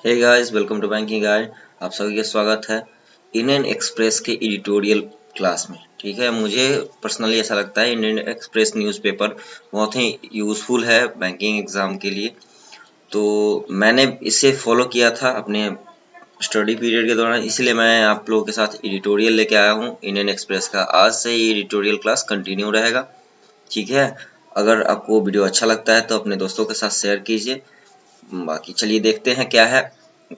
Hey guys, welcome to banking guide. आप सभी का स्वागत है इंडियन एक्सप्रेस के एडिटोरियल क्लास में। ठीक है, मुझे पर्सनली ऐसा लगता है इंडियन एक्सप्रेस न्यूज़पेपर बहुत ही यूज़फुल है बैंकिंग एग्ज़ाम के लिए। तो मैंने इसे फॉलो किया था अपने स्टडी पीरियड के दौरान, इसलिए मैं आप लोगों के साथ एडिटोरियल लेके आया हूँ इंडियन एक्सप्रेस का। आज से ये एडिटोरियल क्लास कंटिन्यू रहेगा। ठीक है, अगर आपको वीडियो अच्छा लगता है तो अपने दोस्तों के साथ शेयर कीजिए। बाकी चलिए देखते हैं क्या है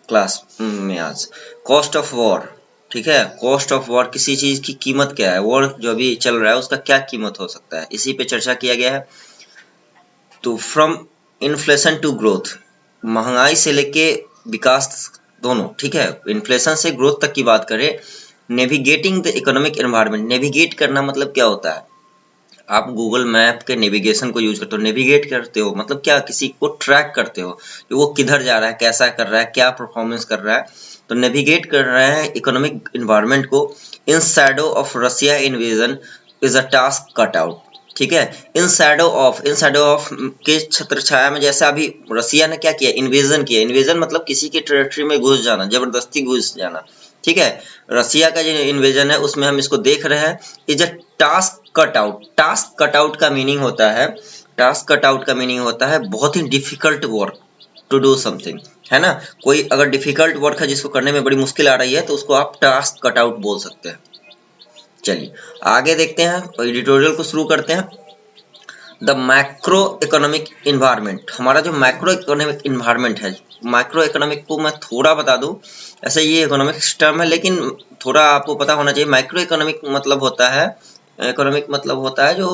क्लास में आज। Cost of war. ठीक है, कॉस्ट ऑफ वॉर, किसी चीज की कीमत क्या है, वॉर जो अभी चल रहा है उसका क्या कीमत हो सकता है, इसी पे चर्चा किया गया है। तो फ्रॉम इन्फ्लेशन टू ग्रोथ, महंगाई से लेके विकास दोनों। ठीक है, इन्फ्लेशन से ग्रोथ तक की बात करें। Navigating the economic environment, navigate करना मतलब क्या होता है? आप गूगल मैप के नेविगेशन को यूज करते हो, नेविगेट करते हो मतलब क्या, किसी को ट्रैक करते हो कि वो किधर जा रहा है, कैसा कर रहा है, क्या परफॉर्मेंस कर रहा है। तो नेविगेट कर रहे हैं इकोनॉमिक इन्वायरमेंट को। In shadow of Russia invasion is a task cut out. ठीक है, इन शैडो ऑफ के छत्र छाया में, जैसा अभी रसिया ने क्या किया, इन्वेजन किया। इन्वेजन मतलब किसी की टेरिटरी में घुस जाना, जबरदस्ती घुस जाना। ठीक है, रसिया का जो इन्वेजन है उसमें हम इसको देख रहे हैं, is a task cut out. Task cut out का मीनिंग होता है, टास्क कट आउट का मीनिंग होता है बहुत ही difficult work to do something, है ना। कोई अगर डिफिकल्ट वर्क है जिसको करने में बड़ी मुश्किल आ रही है तो उसको आप टास्क कट आउट बोल सकते हैं। चलिए आगे देखते हैं, एडिटोरियल को शुरू करते हैं। द मैक्रो इकोनॉमिक इन्वायरमेंट, हमारा जो मैक्रो इकोनॉमिक इन्वायरमेंट है, माइक्रो इकोनॉमिक को मैं थोड़ा बता दूं। ऐसे ये इकोनॉमिक्स टर्म है लेकिन थोड़ा आपको पता होना चाहिए। माइक्रो इकोनॉमिक मतलब होता है, इकोनॉमिक मतलब होता है जो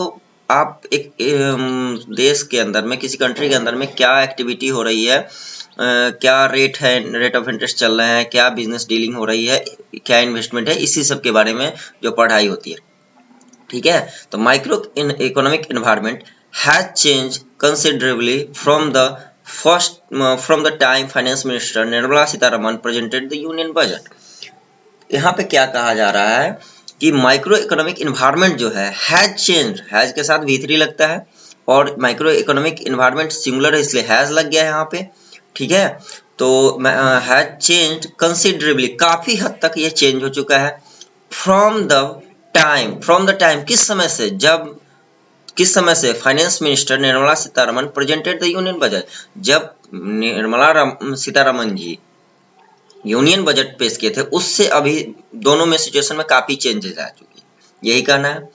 आप एक देश के अंदर में, किसी कंट्री के अंदर में क्या एक्टिविटी हो रही है, क्या रेट है, रेट ऑफ इंटरेस्ट चल रहे हैं, क्या बिजनेस डीलिंग हो रही है, क्या इन्वेस्टमेंट है, इसी सब के बारे में जो पढ़ाई होती है। ठीक है, तो micro economic environment has change considerably from the time finance minister Nirmala Sitharaman presented the union budget. यहाँ पे क्या कहा जा रहा है कि माइक्रो इकोनॉमिक इन्वायरमेंट जो है हैज चेंज, हैज के साथ V3 लगता है और माइक्रो इकोनॉमिक इन्वायरमेंट सिंगुलर है इसलिए हैज लग गया है यहाँ पे। ठीक है, तो हैज चेंज कंसिडरेबली, काफी हद तक ये चेंज हो चुका है। फ्रॉम द टाइम किस समय से, जब किस समय से finance minister Nirmala Sitharaman presented the union budget, जब निर्मला सीतारमन जी यूनियन बजट पेश किए थे, उससे अभी दोनों में सिचुएशन में काफी चेंजेस आ चुकी है, यही कहना है।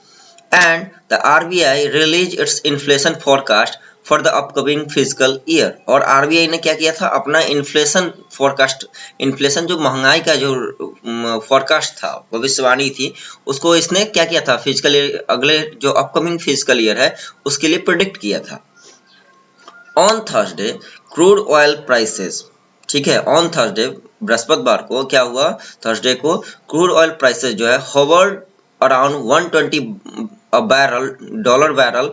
And the RBI release it's inflation forecast for the upcoming physical year, और आरबीआई ने क्या किया था, अपना इन्फ्लेशन फोरकास्ट, इन्फ्लेशन जो महंगाई का जो फोरकास्ट था, भविष्यवाणी थी, उसको इसने क्या किया था, फिजिकल ईयर, अगले जो अपकमिंग फिजिकल ईयर है उसके लिए प्रिडिक्ट किया था। On Thursday crude oil prices, ठीक है, ऑन थर्सडे बृहस्पतिवार को क्या हुआ, थर्सडे को क्रूड ऑयल प्राइसेस जो है hovered around 120 dollar barrel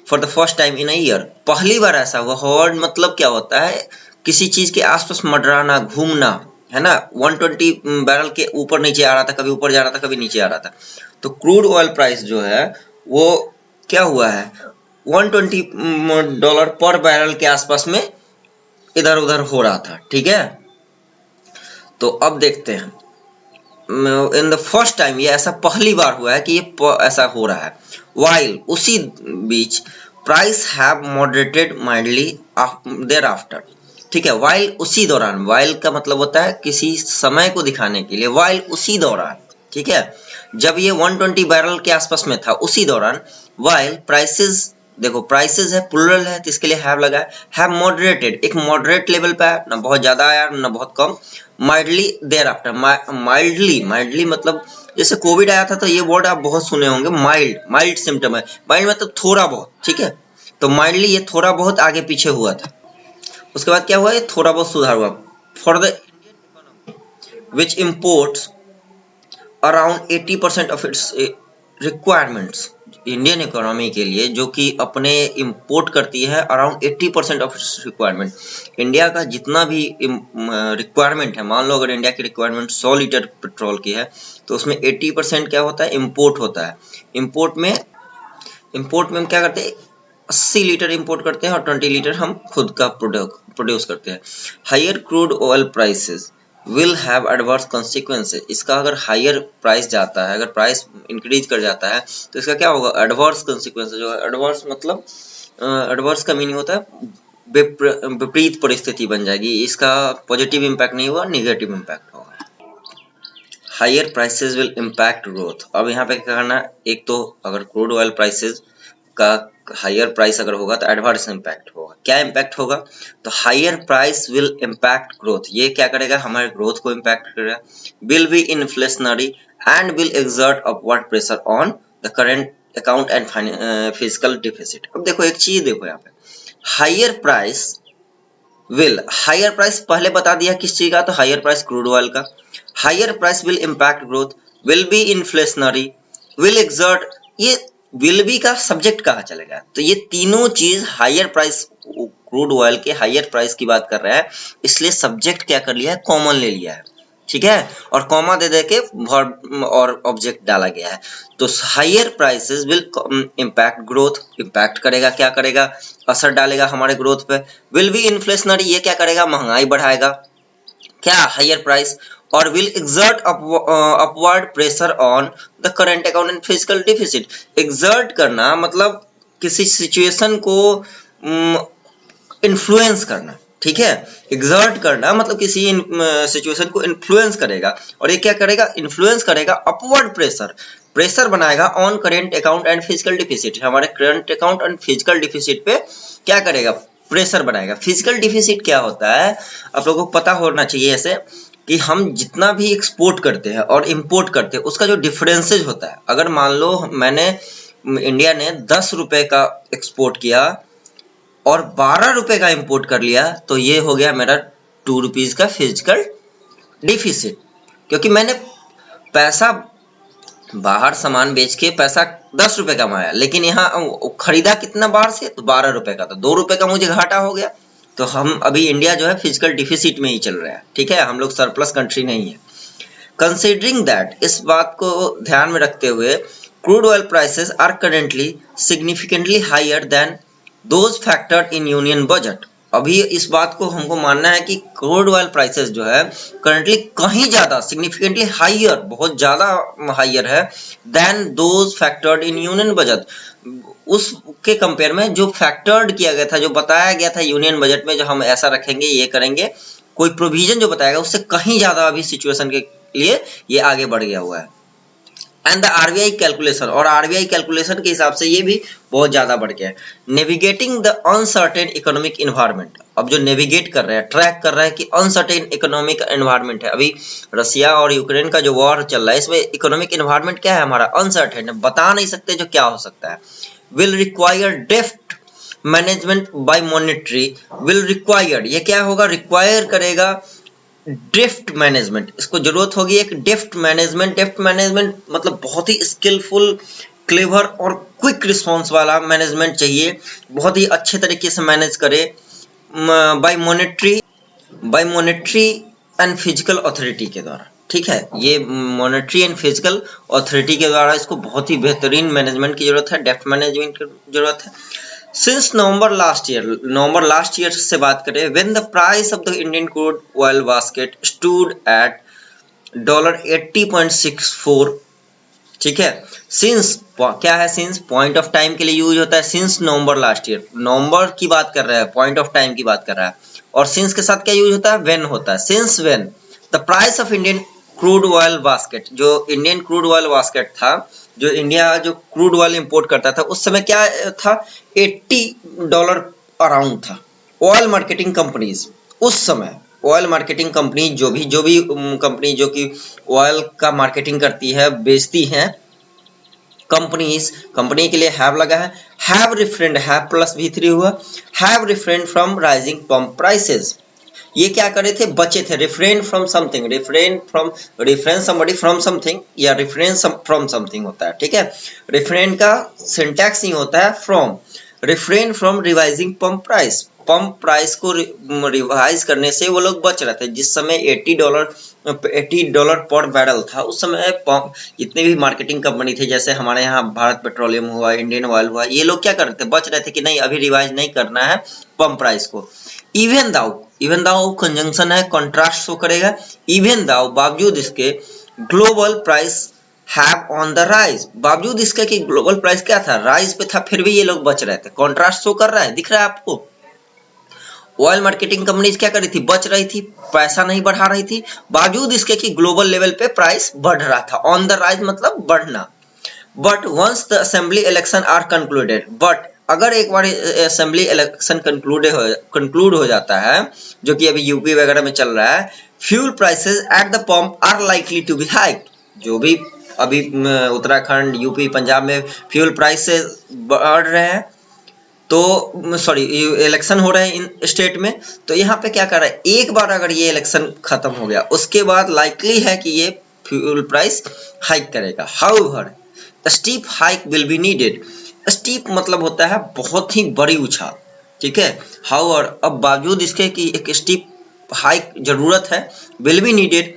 for the first time in a year. पहली बार ऐसा हुआ। होवर्ड मतलब क्या होता है, किसी चीज के आसपास मंडराना, घूमना, है ना। 120 बैरल के ऊपर नीचे आ रहा था, कभी ऊपर जा रहा था, कभी नीचे आ रहा था। तो क्रूड ऑयल प्राइस जो है वो क्या हुआ है, 120 डॉलर पर बैरल के आसपास में इधर उधर हो रहा था। ठीक है, तो अब देखते हैं, इन द फर्स्ट टाइम, ये ऐसा पहली बार हुआ है कि ये ऐसा हो रहा है। वाइल, उसी बीच, price have moderated mildly thereafter. ठीक है, वाइल उसी दौरान, वाइल का मतलब होता है किसी समय को दिखाने के लिए, वाइल उसी दौरान। ठीक है, जब ये 120 बैरल के आसपास में था उसी दौरान, वाइल प्राइसेस, देखो प्राइसेस है प्लूरल है तो इसके लिए हैव लगा है, हैव मॉडरेटेड, एक मॉडरेट लेवल पे है, ना बहुत ज्यादा आया ना बहुत कम। माइल्डली देयर आफ्टर, माइल्डली मतलब जैसे कोविड आया था तो ये वर्ड आप बहुत सुने होंगे, माइल्ड सिम्टम है, माइल्ड मतलब थोड़ा बहुत। ठीक है, तो माइल्डली ये थोड़ा बहुत आगे पीछे हुआ था, उसके बाद क्या हुआ, ये थोड़ा बहुत सुधार हुआ। For the which imports around 80% of its requirements, Indian economy के लिए जो कि अपने इंपोर्ट करती है around 80% of its requirement. India का जितना भी रिक्वायरमेंट है, मान लो अगर इंडिया की रिक्वायरमेंट 100 लीटर पेट्रोल की है तो उसमें 80% क्या होता है, इंपोर्ट होता है। इंपोर्ट में हम क्या करते हैं, 80 लीटर इंपोर्ट करते हैं और 20 लीटर हम खुद का प्रोड्यूस करते हैं। Higher crude oil prices will have adverse consequences. इसका अगर हायर प्राइस जाता है, अगर प्राइस इंक्रीज कर जाता है तो इसका क्या होगा, एडवर्स कॉन्सिक्वेंसेस। जो है एडवर्स मतलब एडवर्स का मीनिंग होता है विपरीत परिस्थिति बन जाएगी। इसका पॉजिटिव इम्पैक्ट नहीं होगा, निगेटिव इम्पैक्ट होगा। Higher prices will impact growth. अब यहाँ पे क्या करना है, एक तो अगर क्रूड ऑयल प्राइसेस का हायर प्राइस अगर होगा तो एडवर्स इम्पैक्ट होगा। क्या इम्पैक्ट होगा, तो higher price will impact growth. ये क्या करेगा, हमारे ग्रोथ को इम्पैक्ट करेगा। Will be inflationary and will exert upward pressure on the current account and physical deficit. अब देखो एक चीज देखो यहाँ पे, higher price will, higher price पहले बता दिया किस चीज का, तो हायर प्राइस क्रूड ऑयल का। Higher price will impact growth, will be inflationary, will exert, ये विल बी का सब्जेक्ट कहाँ चलेगा, तो ये तीनों चीज हायर प्राइस, क्रूड ऑयल के हायर प्राइस की बात कर रहा है, इसलिए सब्जेक्ट क्या कर लिया है, कॉमन ले लिया है, ठीक है, और कॉमा दे दे के वर्ब और ऑब्जेक्ट डाला गया है। तो higher prices will impact growth, impact करेगा, क्या करेगा, असर डालेगा हमारे ग्रोथ पे। विल बी इन्फ्लेशनरी, ये क्या करेगा, महंगाई बढ़ाएगा, क्या, हायर प्राइस। और will exert upward pressure on the current account and physical deficit. Exert करना मतलब किसी सिचुएशन को इन्फ्लुएंस करना, ठीक है, एक्सर्ट करना मतलब किसी सिचुएशन को इन्फ्लुएंस करेगा, और ये क्या करेगा, इन्फ्लुएंस करेगा, अपवर्ड प्रेशर, प्रेशर बनाएगा on current account and physical deficit, हमारे current account and physical deficit पे क्या करेगा, प्रेशर बनाएगा। फिजिकल डिफिसिट क्या होता है, आप लोगों को पता होना चाहिए ऐसे कि हम जितना भी एक्सपोर्ट करते हैं और इंपोर्ट करते हैं उसका जो डिफरेंसेज होता है, अगर मान लो मैंने, इंडिया ने 10 रुपए का एक्सपोर्ट किया और 12 रुपए का इंपोर्ट कर लिया, तो ये हो गया मेरा 2 रुपीज का फिजिकल डिफिसिट, क्योंकि मैंने पैसा बाहर सामान बेच के पैसा 10 रुपए कमाया, लेकिन यहाँ खरीदा कितना बाहर से, तो 12 रुपए का, तो 2 रुपए का मुझे घाटा हो गया। तो हम अभी इंडिया जो है फिजिकल डिफिसिट में ही चल रहा है, ठीक है, हम लोग सरप्लस कंट्री नहीं है। कंसिडरिंग दैट, इस बात को ध्यान में रखते हुए, crude oil prices are currently significantly higher than those factored in union budget. अभी इस बात को हमको मानना है कि क्रूड ऑयल प्राइसेस जो है करंटली कहीं ज्यादा, सिग्निफिकेंटली हायर, बहुत ज्यादा हायर है, than those factored in union budget, उसके कंपेयर में जो फैक्टर्ड किया गया था, जो बताया गया था यूनियन बजट में, जो हम ऐसा रखेंगे, ये करेंगे, कोई प्रोविजन जो बताएगा उससे कहीं ज्यादा अभी सिचुएशन के लिए ये आगे बढ़ गया हुआ है। एंड द आरबीआई कैलकुलेशन, और आरबीआई कैलकुलेशन के हिसाब से ये भी बहुत ज्यादा बढ़ गया है। Navigating the uncertain economic environment, अब जो नेविगेट कर रहा है, ट्रैक कर रहा है कि अनसर्टेन इकोनॉमिक एनवायरनमेंट है, अभी रसिया और यूक्रेन का जो वॉर चल रहा है, इसमें इकोनॉमिक एनवायरनमेंट क्या है हमारा, अनसर्टेन है, बता नहीं सकते जो क्या हो सकता है। Will require deft management by monetary, will require, ये क्या होगा, रिक्वायर करेगा ड्रिफ्ट मैनेजमेंट, इसको जरूरत होगी एक डिफ्ट मैनेजमेंट। डिफ्ट मैनेजमेंट मतलब बहुत ही स्किलफुल, क्लेवर और क्विक रिस्पॉन्स वाला मैनेजमेंट चाहिए, बहुत ही अच्छे तरीके से मैनेज करे, by monetary and physical authority के द्वारा, ठीक है, ये मॉनेटरी एंड फिजिकल अथॉरिटी के द्वारा इसको बहुत ही बेहतरीन मैनेजमेंट की जरूरत है, डेफ्ट मैनेजमेंट की जरूरत है। Since November last year से बात करें, when the price of the Indian crude oil basket stood at $80.64, ठीक है, since क्या है, since पॉइंट ऑफ टाइम के लिए यूज होता है, since नवंबर लास्ट ईयर, नवंबर की बात कर रहा है, पॉइंट ऑफ टाइम की बात कर रहा है, और since के साथ क्या यूज होता है, when होता है, since when the price of Indian crude oil basket, जो इंडियन क्रूड ऑयल बास्केट था, जो इंडिया जो क्रूड ऑयल इंपोर्ट करता था, उस समय क्या था, $80 अराउंड था। ऑयल मार्केटिंग कंपनीज उस समय, ऑयल मार्केटिंग कंपनी जो भी कंपनी जो कि ऑयल का मार्केटिंग करती है, बेचती हैं, कंपनी के लिए हैव लगा है, have refrain, have plus V3 हुआ, have refrain from rising pump prices, ये क्या करे थे, बचे थे, refrain from something, refrain somebody from something, या रिफ्रेन फ्रॉम समथिंग होता है, ठीक है, रिफ्रेन का सिंटैक्स ही होता है from, refrain from revising pump price, pump price को रिवाइज करने से वो लोग बच रहे थे। जिस समय $80 पर बैरल था, उस समय पंप जितने भी मार्केटिंग कंपनी थे, जैसे हमारे यहाँ भारत पेट्रोलियम हुआ, इंडियन ऑयल हुआ, ये लोग क्या कर रहे थे, बच रहे थे कि नहीं अभी रिवाइज नहीं करना है पंप प्राइस को। इवन दाउ कंजंक्शन है, कॉन्ट्रास्ट शो करेगा। इवन दाउ बावजूद इसके global price have on the rise, बावजूद इसके कि ग्लोबल प्राइस क्या था, राइज पे था, फिर भी ये लोग बच रहे थे। कॉन्ट्रास्ट शो कर रहा है, दिख रहा है आपको। ऑयल मार्केटिंग कंपनीज क्या कर रही थी, बच रही थी, पैसा नहीं बढ़ा रही थी, बावजूद इसके कि ग्लोबल लेवल पे प्राइस बढ़ रहा था। ऑन द राइज मतलब बढ़ना। But once the assembly election are concluded, but अगर एक बार असेंबली इलेक्शन कंक्लूड हो जाता है, जो कि अभी यूपी वगैरह में चल रहा है, fuel prices at the pump are likely to be hike. जो भी अभी उत्तराखंड, यूपी, पंजाब में फ्यूल प्राइसेस बढ़ रहे हैं, तो सॉरी इलेक्शन हो रहे हैं इन स्टेट में, तो यहाँ पे क्या कर रहा है, एक बार अगर ये इलेक्शन खत्म हो गया, उसके बाद लाइकली है कि ये फ्यूल प्राइस हाइक करेगा। However steep hike will be needed. Steep मतलब होता है बहुत ही बड़ी उछाल, ठीक है। हाउएवर अब बावजूद इसके कि एक स्टीप हाइक जरूरत है, विल बी नीडेड,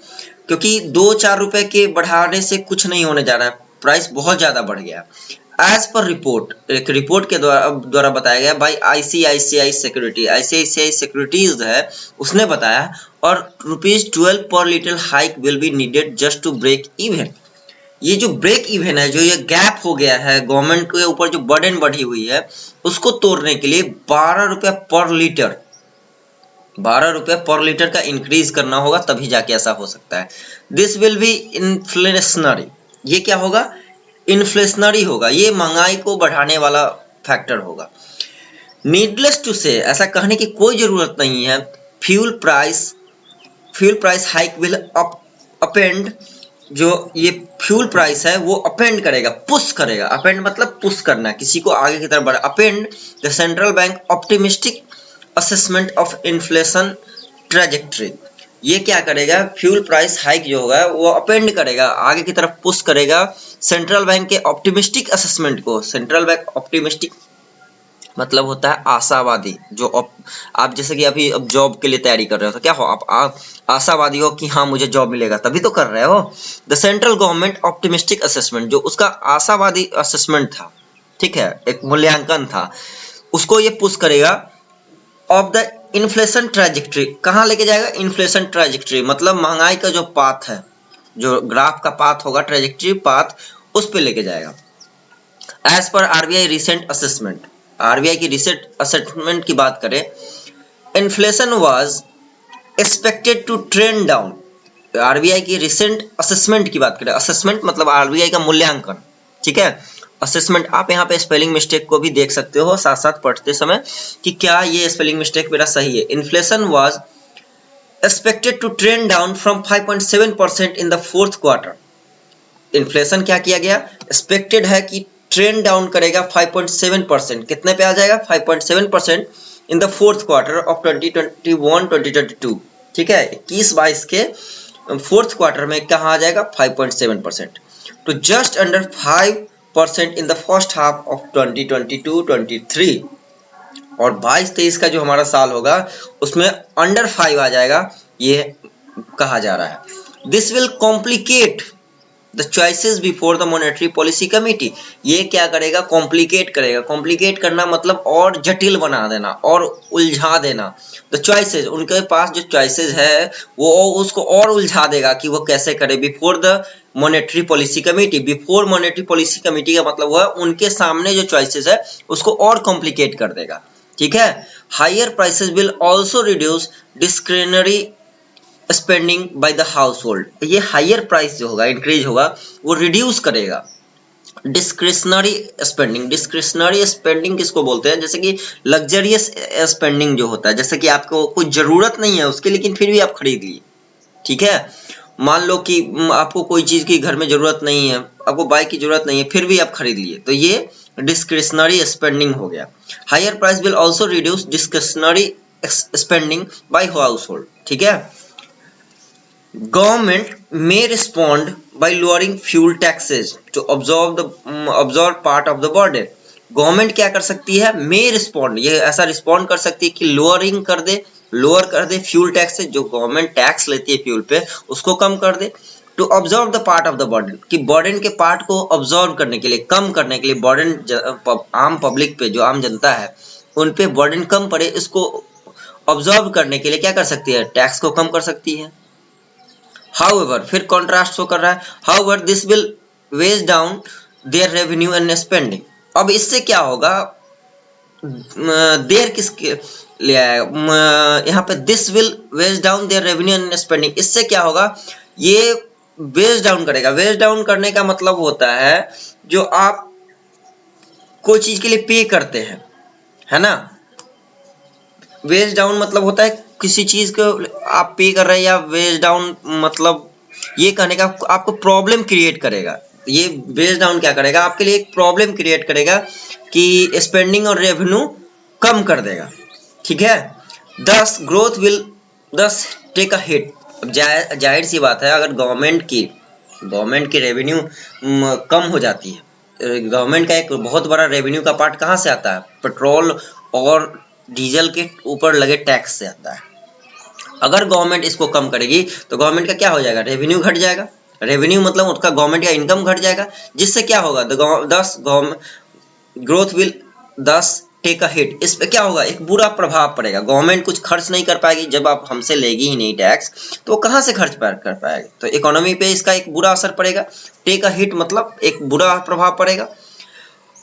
क्योंकि 2-4 रुपए के बढ़ाने से कुछ नहीं होने जा रहा है, प्राइस बहुत ज्यादा बढ़ गया। एज पर रिपोर्ट, एक रिपोर्ट के द्वारा बताया गया बाई आईसीआईसीआई सिक्योरिटीज है, उसने बताया, और ₹12 per litre hike will be needed just to break even. ये जो ब्रेक इवन है, जो ये गैप हो गया है, गवर्नमेंट के ऊपर जो बर्डन बढ़ी हुई है, उसको तोड़ने के लिए 12 रुपए पर लीटर, 12 रुपए पर लीटर का इंक्रीज करना होगा, तभी जाके ऐसा हो सकता है। दिस विल बी इन्फ्लेशनरी, ये क्या होगा, इन्फ्लेशनरी होगा, ये महंगाई को बढ़ाने वाला फैक्टर होगा। नीडलेस टू से, ऐसा कहने की कोई जरूरत नहीं है, fuel price hike will append, जो ये फ्यूल प्राइस है वो अपेंड करेगा, पुश करेगा। अपेंड मतलब पुश करना, किसी को आगे की तरफ बढ़ा। Append the central bank optimistic assessment of inflation trajectory, ये क्या करेगा, फ्यूल प्राइस हाइक जो होगा वो अपेंड करेगा, आगे की तरफ पुश करेगा सेंट्रल बैंक के ऑप्टिमिस्टिक असेसमेंट को। सेंट्रल बैंक ऑप्टिमिस्टिक मतलब होता है आशावादी, जो आप जैसे कि अभी अब जॉब के लिए तैयारी कर रहे हो, तो क्या हो, आप आशावादी हो कि हाँ मुझे जॉब मिलेगा, तभी तो कर रहे हो। The central government optimistic assessment, जो उसका आशावादी असेसमेंट था, ठीक है, एक मूल्यांकन था, उसको ये पुश करेगा। ऑफ द इन्फ्लेशन ट्रेजेक्ट्री, कहाँ लेके जाएगा, इन्फ्लेशन ट्रेजेक्ट्री मतलब महंगाई का जो पाथ है, जो ग्राफ का पाथ होगा, ट्रेजेक्ट्री पाथ, उस पे लेके जाएगा। As per RBI recent assessment, RBI की रिसेंट असेसमेंट की बात करें, inflation was expected to trend down. RBI की रिसेंट असेसमेंट की बात करें, असेसमेंट मतलब आरबीआई का मूल्यांकन, ठीक है। असेसमेंट, आप यहाँ पे स्पेलिंग मिस्टेक को भी देख सकते हो साथ साथ पढ़ते समय कि क्या ये स्पेलिंग मिस्टेक मेरा सही है। Inflation was expected to trend down from 5.7% in the fourth quarter. Inflation क्या किया गया, एक्सपेक्टेड है कि ट्रेंड डाउन करेगा 5.7%, कितने पे आ जाएगा, 5.7% in the fourth quarter of 2021-2022, ठीक है। 21-22 के फोर्थ क्वार्टर में कहाँ आ जाएगा, 5.7%, तो just under 5% in the first half of 2022-23, और 22-23 का जो हमारा साल होगा उसमें अंडर 5 आ जाएगा, ये कहा जा रहा है। This will complicate the choices before the monetary policy committee, ये क्या करेगा, कॉम्प्लिकेट करेगा। कॉम्प्लिकेट करना मतलब और जटिल बना देना और उलझा देना। द चॉइसेस, उनके पास जो चॉइसेस है वो उसको और उलझा देगा कि वो कैसे करे। Before the monetary policy committee, before monetary policy committee का मतलब हुआ उनके सामने जो चॉइसेस है उसको और कॉम्प्लिकेट कर देगा, ठीक है। Higher prices will also reduce discretionary spending by the household, ये हायर प्राइस जो होगा, इंक्रीज होगा, वो रिड्यूस करेगा डिस्क्रिशनरी स्पेंडिंग। डिस्क्रिशनरी स्पेंडिंग किसको बोलते हैं, जैसे कि लग्जरियस स्पेंडिंग जो होता है, जैसे कि आपको कोई जरूरत नहीं है उसके, लेकिन फिर भी आप खरीद लिए, ठीक है। मान लो कि आपको कोई चीज की घर में जरूरत नहीं है, आपको बाइक की जरूरत नहीं है, फिर भी आप खरीद लिए, तो ये डिस्क्रिशनरी स्पेंडिंग हो गया। Higher price will also reduce discretionary spending by household, ठीक है। Government may respond by lowering fuel taxes to absorb part of the burden. Government क्या कर सकती है, मे रिस्पॉन्ड, ये ऐसा रिस्पॉन्ड कर सकती है कि लोअर कर दे फ्यूल टैक्स से, जो गवर्नमेंट टैक्स लेती है फ्यूल पे उसको कम कर दे। To observe the part of the burden, कि बर्डन के पार्ट को ऑब्जर्व करने के लिए, कम करने के लिए, बर्डन आम पब्लिक पे, जो आम जनता है उन पे बर्डन कम पड़े, इसको ऑब्जर्व करने के लिए क्या कर सकती है, टैक्स को कम कर सकती है। हाउएवर, फिर कॉन्ट्रास्ट शो कर रहा है, however this will weigh down their revenue and spending. अब इससे क्या होगा, देयर किसके ले आया यहाँ पे, this will weigh down their revenue and spending, इससे क्या होगा, ये वेज डाउन करेगा। वेज डाउन करने का मतलब होता है जो आप कोई चीज के लिए पे करते हैं, है ना। वेज डाउन मतलब होता है किसी चीज को आप पे कर रहे हैं, या वेज डाउन मतलब ये कहने का आपको प्रॉब्लम क्रिएट करेगा। ये वेज डाउन क्या करेगा, आपके लिए एक प्रॉब्लम क्रिएट करेगा कि स्पेंडिंग और रेवेन्यू कम कर देगा, ठीक है। दस ग्रोथ विल दस टेक अ हिट। जाहिर सी बात है, अगर गवर्नमेंट की रेवेन्यू कम हो जाती है, गवर्नमेंट का एक बहुत बड़ा रेवेन्यू का पार्ट कहाँ से आता है, पेट्रोल और डीजल के ऊपर लगे टैक्स से आता है। अगर गवर्नमेंट इसको कम करेगी तो गवर्नमेंट का क्या हो जाएगा, रेवेन्यू घट जाएगा। रेवेन्यू मतलब उसका गवर्नमेंट का इनकम घट जाएगा, जिससे क्या होगा, दस ग्रोथ विल दस टेक अ हिट। इस पे क्या होगा, एक बुरा प्रभाव पड़ेगा। गवर्नमेंट कुछ खर्च नहीं कर पाएगी, जब आप हमसे लेगी ही नहीं टैक्स तो कहाँ से खर्च कर पाएगी, तो इकोनॉमी पे इसका एक बुरा असर पड़ेगा। टेक अ हिट मतलब एक बुरा प्रभाव पड़ेगा।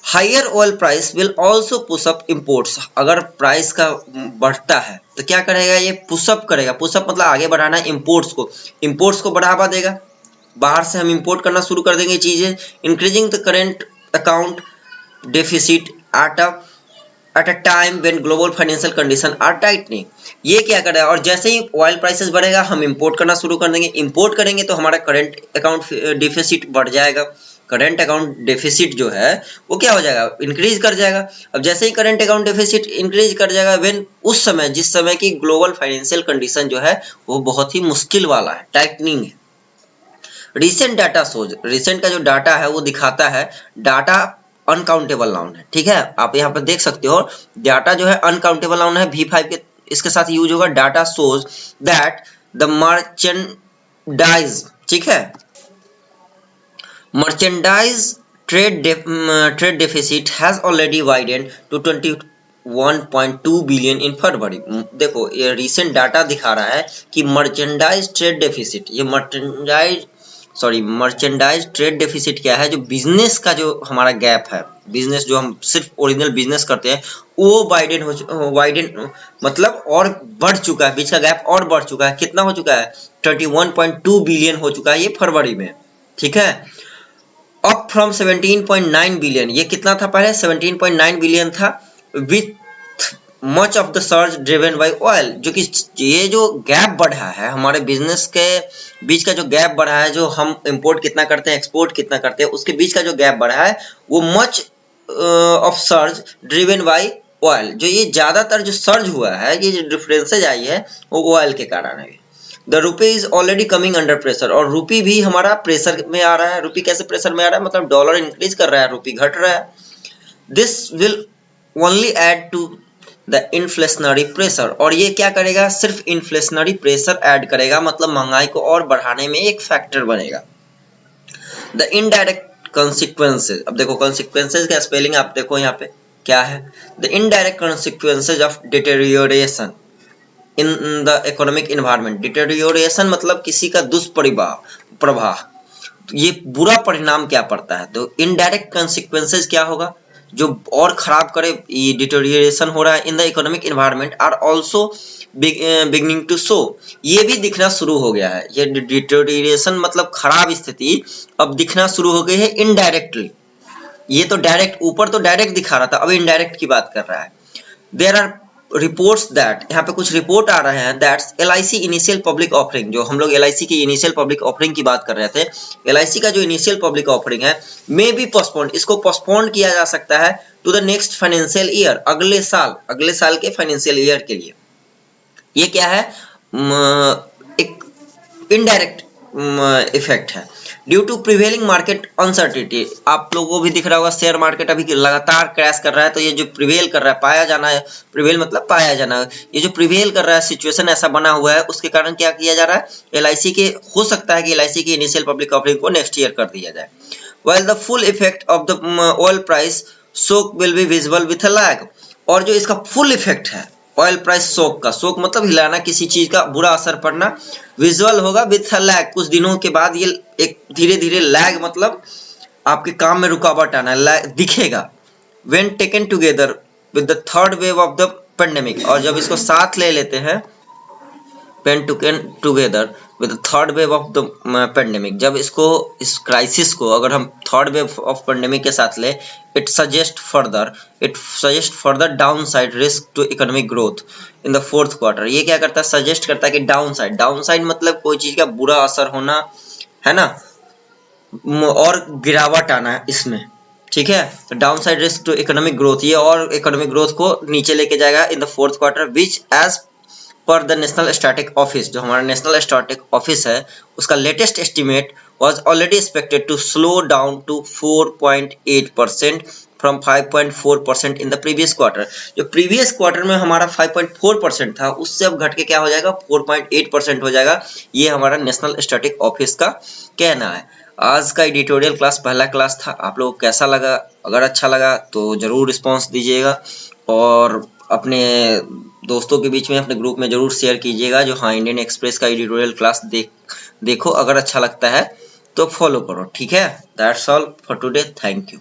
Higher oil price will also push up imports. अगर प्राइस का बढ़ता है तो क्या करेगा, ये पुशअप करेगा। पुशअप मतलब आगे बढ़ाना, इम्पोर्ट्स को बढ़ावा देगा, बाहर से हम इंपोर्ट करना शुरू कर देंगे चीजें। Increasing the current account deficit at a time when global financial condition are tightening. ये क्या करेगा, और जैसे ही ऑयल प्राइसेस बढ़ेगा हम इंपोर्ट करना शुरू कर देंगे। इंपोर्ट करेंगे तो हमारा करंट अकाउंट डिफिसिट बढ़ जाएगा। करंट अकाउंट डेफिसिट जो है वो क्या हो जाएगा, इंक्रीज कर जाएगा। अब जैसे ही करंट अकाउंट डेफिसिट इंक्रीज कर जाएगा, व्हेन उस समय, जिस समय की ग्लोबल फाइनेंशियल कंडीशन जो है वो बहुत ही मुश्किल वाला है, टाइटनिंग है। रिसेंट डाटा सोज, रिसेंट का जो डाटा है वो दिखाता है, डाटा अनकाउंटेबल नाउन है, ठीक है। आप यहाँ पर देख सकते हो डाटा जो है अनकाउंटेबल नाउन है, V5 के इसके साथ यूज होगा। Data shows that the merchandise, ठीक है, merchandise trade deficit has already widened to 21.2 billion in February. देखो ये रिसेंट डाटा दिखा रहा है कि मर्चेंडाइज ट्रेड डेफिसिट, ये मर्चेंडाइज ट्रेड डेफिसिट क्या है, जो बिजनेस का जो हमारा गैप है, बिजनेस जो हम सिर्फ ओरिजिनल बिजनेस करते हैं वो वाइडेन मतलब और बढ़ चुका है, बीच का गैप और बढ़ चुका है। कितना हो चुका है, 31.2 बिलियन हो चुका है ये फरवरी में, ठीक है। अप फ्रॉम 17.9 बिलियन, ये कितना था पहले, 17.9 बिलियन था। With much of the surge driven by oil, जो कि ये जो गैप बढ़ा है हमारे बिजनेस के बीच का, जो गैप बढ़ा है, जो हम इंपोर्ट कितना करते हैं एक्सपोर्ट कितना करते हैं, उसके बीच का जो गैप बढ़ा है वो much of surge driven by oil, जो ये ज्यादातर जो सर्ज हुआ है, ये जो डिफरेंसेज आई है वो ऑयल के कारण है। The rupee is already coming under pressure, और रुपी भी हमारा प्रेशर में आ रहा है। रुपी कैसे प्रेशर में आ रहा है, मतलब डॉलर इंक्रीज कर रहा है, रुपी घट रहा है। This will only add to the inflationary pressure, और ये क्या करेगा, सिर्फ इन्फ्लेशनरी प्रेशर ऐड करेगा, मतलब महंगाई को और बढ़ाने में एक फैक्टर बनेगा। द इनडायरेक्ट कॉन्सिक्वेंसेज, अब देखो कॉन्सिक्वेंसेज का स्पेलिंग आप देखो यहाँ पे क्या है, the indirect consequences of deterioration in the economic environment. Deterioration मतलब किसी का दुष्प्रभाव, ये बुरा परिणाम क्या पड़ता है, तो इनडायरेक्ट कॉन्सिक्वेंसेज क्या होगा, जो और खराब करे, ये डिटेरियोरेशन हो रहा है in the economic environment are also beginning to show, ये भी दिखना शुरू हो गया है। ये डिटेरियोरेशन मतलब खराब स्थिति अब दिखना शुरू हो गई है इनडायरेक्टली। ये तो डायरेक्ट, ऊपर तो डायरेक्ट दिखा रहा था, अब इनडायरेक्ट की बात कर रहा है। देयर आर रिपोर्ट्स दैट, यहाँ पे कुछ रिपोर्ट आ रहे हैं, that's LIC initial public offering, जो हम लोग LIC की इनिशियल पब्लिक ऑफरिंग की बात कर रहे थे, LIC का जो इनिशियल पब्लिक ऑफरिंग है मे बी पोस्टपोन्ड, इसको पोस्टपोन्ड किया जा सकता है to the next financial year, अगले साल के फाइनेंशियल ईयर के लिए। ये क्या है, एक इनडायरेक्ट इफेक्ट है। Due to prevailing market uncertainty, आप लोगों को भी दिख रहा होगा शेयर मार्केट अभी लगातार क्रैश कर रहा है, तो ये जो प्रिवेल कर रहा है, पाया जाना है, प्रिवेल मतलब पाया जाना है, ये जो प्रिवेल कर रहा है सिचुएशन ऐसा बना हुआ है, उसके कारण क्या किया जा रहा है, LIC के हो सकता है कि LIC की इनिशियल पब्लिक ऑफरिंग को नेक्स्ट ईयर कर दिया जाए। While the full effect of the oil price shock will be visible with a lag, और जो इसका फुल इफेक्ट है ऑयल प्राइस शॉक का, शॉक मतलब हिलाना, किसी चीज का बुरा असर पड़ना, विजुअल होगा विथ अ लैग, कुछ दिनों के बाद ये एक धीरे धीरे लैग मतलब आपके काम में रुकावट आना दिखेगा। When taken together with the third wave of the pandemic, और जब इसको साथ ले लेते हैं pen together with third wave of the pandemic, जब इसको इस क्राइसिस को अगर हम थर्ड वेव ऑफ पेंडेमिक के साथ ले, it suggest further downside risk to economic growth in the fourth quarter. ये क्या करता है, सजेस्ट करता है कि डाउन साइड मतलब कोई चीज का बुरा असर होना है ना, और गिरावट आना है इसमें, ठीक है। तो downside risk to economic growth, ये और इकोनॉमिक ग्रोथ को नीचे लेके जाएगा in the fourth quarter, which as per the national static office, जो हमारा नेशनल स्टैटिक ऑफिस है उसका latest estimate was already expected to slow down to 4.8% from 5.4% in the previous quarter. जो प्रीवियस क्वार्टर में हमारा 5.4% था, उससे अब घट के क्या हो जाएगा, 4.8% हो जाएगा। ये हमारा नेशनल स्टैटिक ऑफिस का कहना है। आज का एडिटोरियल क्लास पहला क्लास था, आप लोगों को कैसा लगा? अगर अच्छा लगा तो जरूर रिस्पॉन्स दीजिएगा और अपने दोस्तों के बीच में, अपने ग्रुप में जरूर शेयर कीजिएगा जो हाँ इंडियन एक्सप्रेस का एडिटोरियल क्लास देखो। अगर अच्छा लगता है तो फॉलो करो, ठीक है। That's all for today, thank you.